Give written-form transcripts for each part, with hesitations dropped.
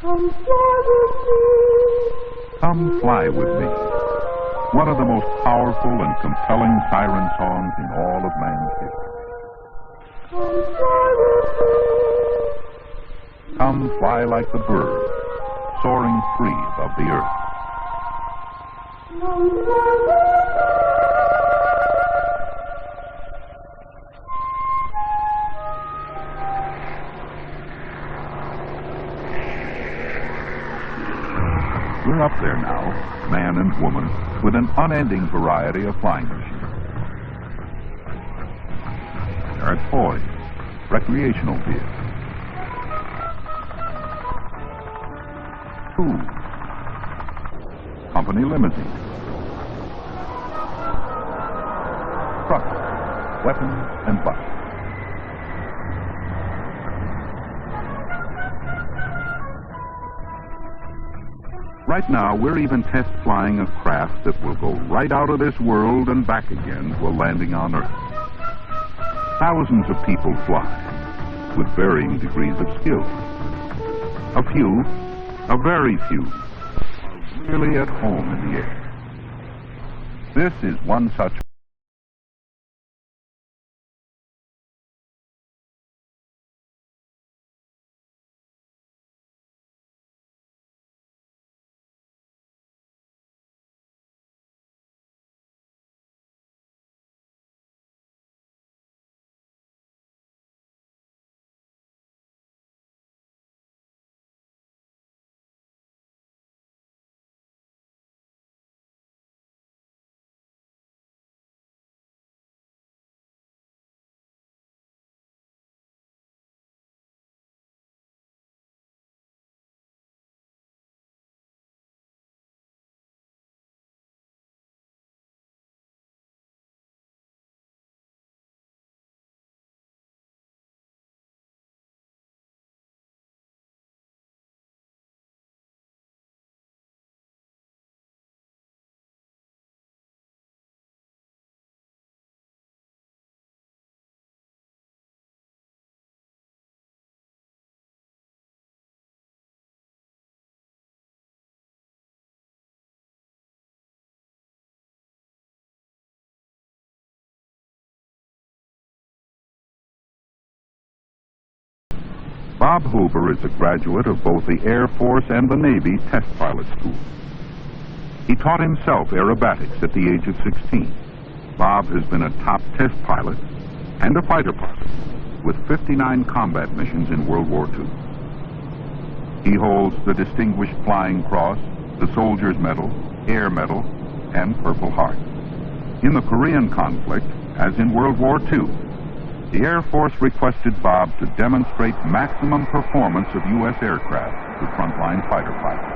Come fly with me. One of the most powerful and compelling siren songs in all of man's history. Come fly like the bird, soaring free above the earth. We're up there now, man and woman, with an unending variety of flying machines. There are toys, recreational vehicles, tools, company limousines, trucks, weapons, and buses. Right now, we're even test flying a craft that will go right out of this world and back again to a landing on Earth. Thousands of people fly, with varying degrees of skill. A few, a very few, are really at home in the air. This is one such. Bob Hoover is a graduate of both the Air Force and the Navy test pilot school. He taught himself aerobatics at the age of 16. Bob has been a top test pilot and a fighter pilot with 59 combat missions in World War II. He holds the Distinguished Flying Cross, the Soldier's Medal, Air Medal, and Purple Heart. In the Korean conflict, as in World War II, the Air Force requested Bob to demonstrate maximum performance of U.S. aircraft to frontline fighter pilots.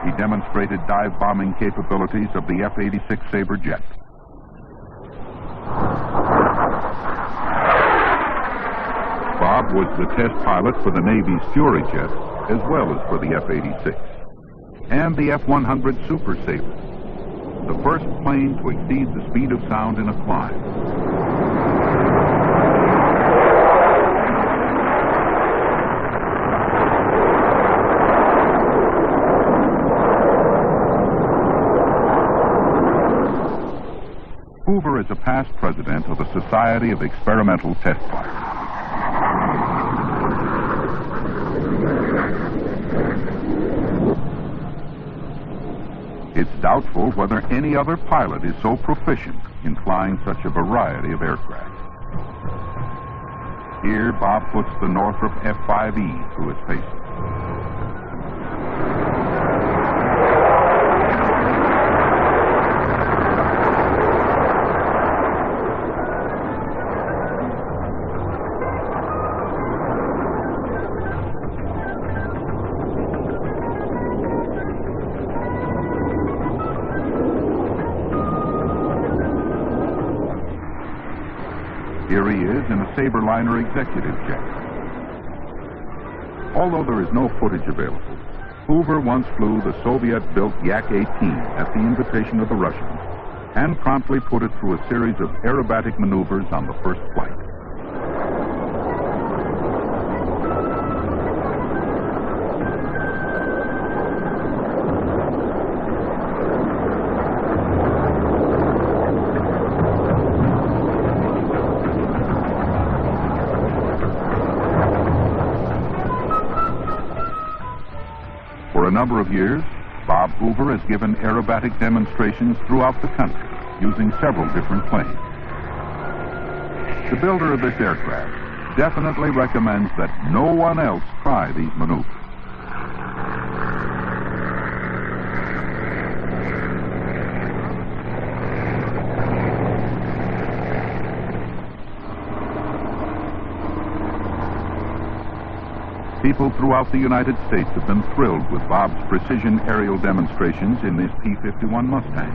He demonstrated dive bombing capabilities of the F-86 Sabre jet. Bob was the test pilot for the Navy's Fury jet, as well as for the F-86, and the F-100 Super Sabre, the first plane to exceed the speed of sound in a climb. Hoover is a past president of the Society of Experimental Test Pilots. It's doubtful whether any other pilot is so proficient in flying such a variety of aircraft. Here, Bob puts the Northrop F-5E through its paces. Here he is in a Sabreliner executive jet. Although there is no footage available, Hoover once flew the Soviet-built Yak-18 at the invitation of the Russians and promptly put it through a series of aerobatic maneuvers on the first flight. number of years, Bob Hoover has given aerobatic demonstrations throughout the country using several different planes. The builder of this aircraft definitely recommends that no one else try these maneuvers. People throughout the United States have been thrilled with Bob's precision aerial demonstrations in this P-51 Mustang.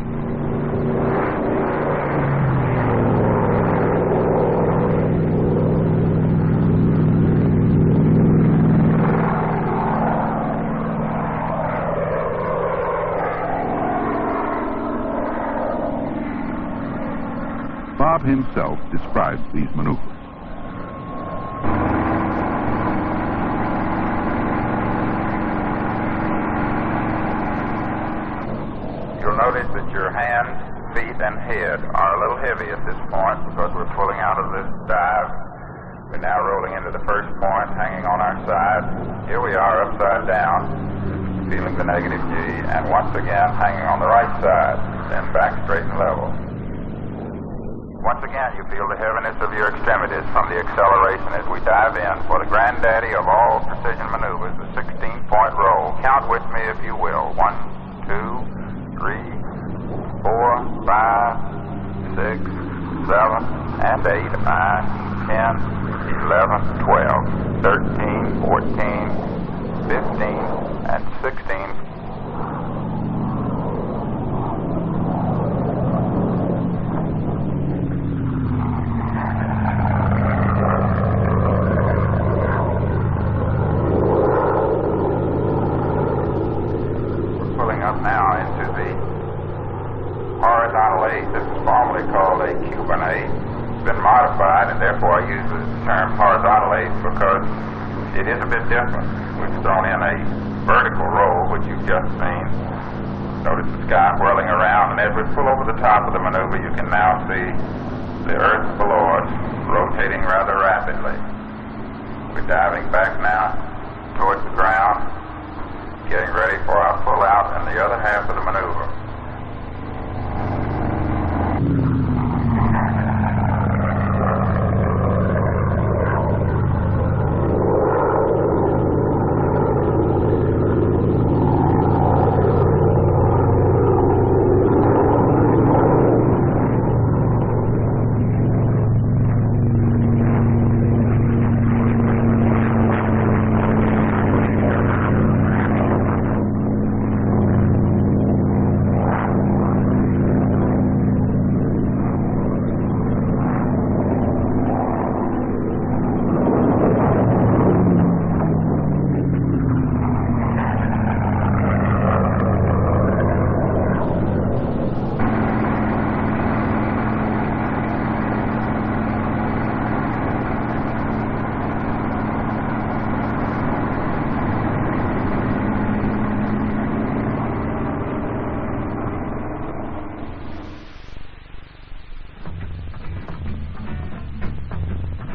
Bob himself describes these maneuvers. Notice that your hands, feet, and head are a little heavy at this point because we're pulling out of this dive. We're now rolling into the first point, hanging on our side. Here we are upside down, feeling the negative G, and once again hanging on the right side, then back straight and level. Once again, you feel the heaviness of your extremities from the acceleration as we dive in for the granddaddy of all precision maneuvers, the 16-point roll. Count with me if you will. 1, 2, 3, 4, 5, 6, 7, and 8, 9, 10, 11, 12, 13, 14, 15, and 16. Therefore, I use the term horizontal ace because it is a bit different. We've thrown in a vertical roll, which you've just seen. Notice the sky whirling around, and as we pull over the top of the maneuver, you can now see the earth below us rotating rather rapidly. We're diving back now towards the ground, getting ready for our pull out in the other half of the maneuver.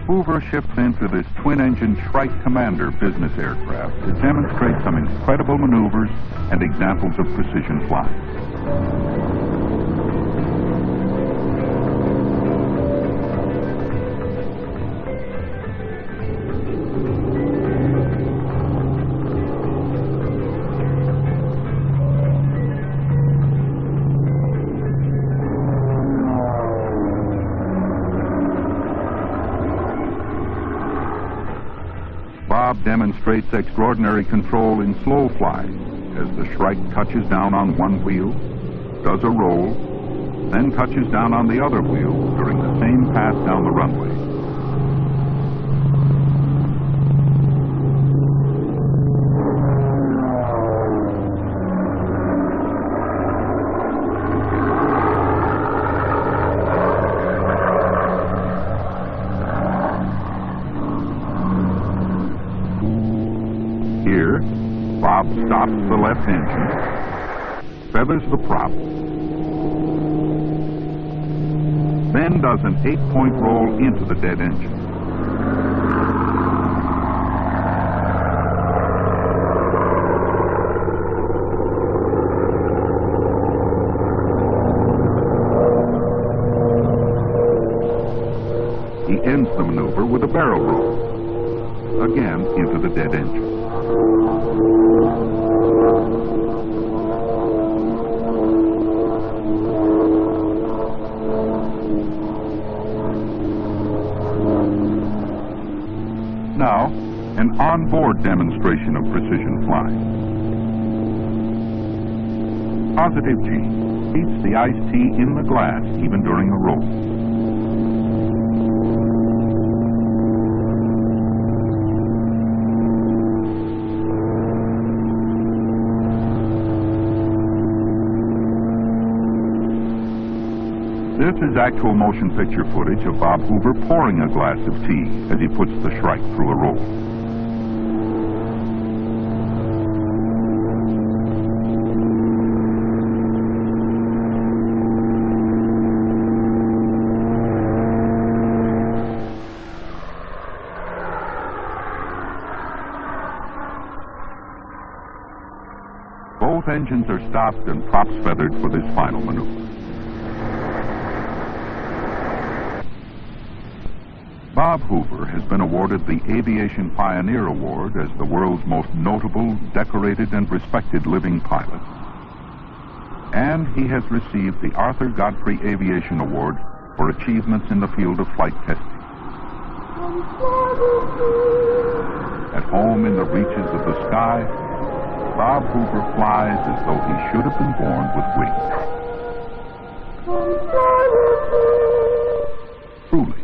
Hoover shifts into this twin-engine Shrike Commander business aircraft to demonstrate some incredible maneuvers and examples of precision flying. Bob demonstrates extraordinary control in slow flying as the Shrike touches down on one wheel, does a roll, then touches down on the other wheel during the same pass down the runway. Here, Bob stops the left engine, feathers the prop, then does an 8-point roll into the dead engine. barrel roll, again into the dead engine. Now, an onboard demonstration of precision flying. Positive G keeps the iced tea in the glass even during a roll. This is actual motion picture footage of Bob Hoover pouring a glass of tea as he puts the Shrike through a roll. Both engines are stopped and props feathered for this final maneuver. Bob Hoover has been awarded the Aviation Pioneer Award as the world's most notable, decorated, and respected living pilot. And he has received the Arthur Godfrey Aviation Award for achievements in the field of flight testing. At home in the reaches of the sky, Bob Hoover flies as though he should have been born with wings. Truly,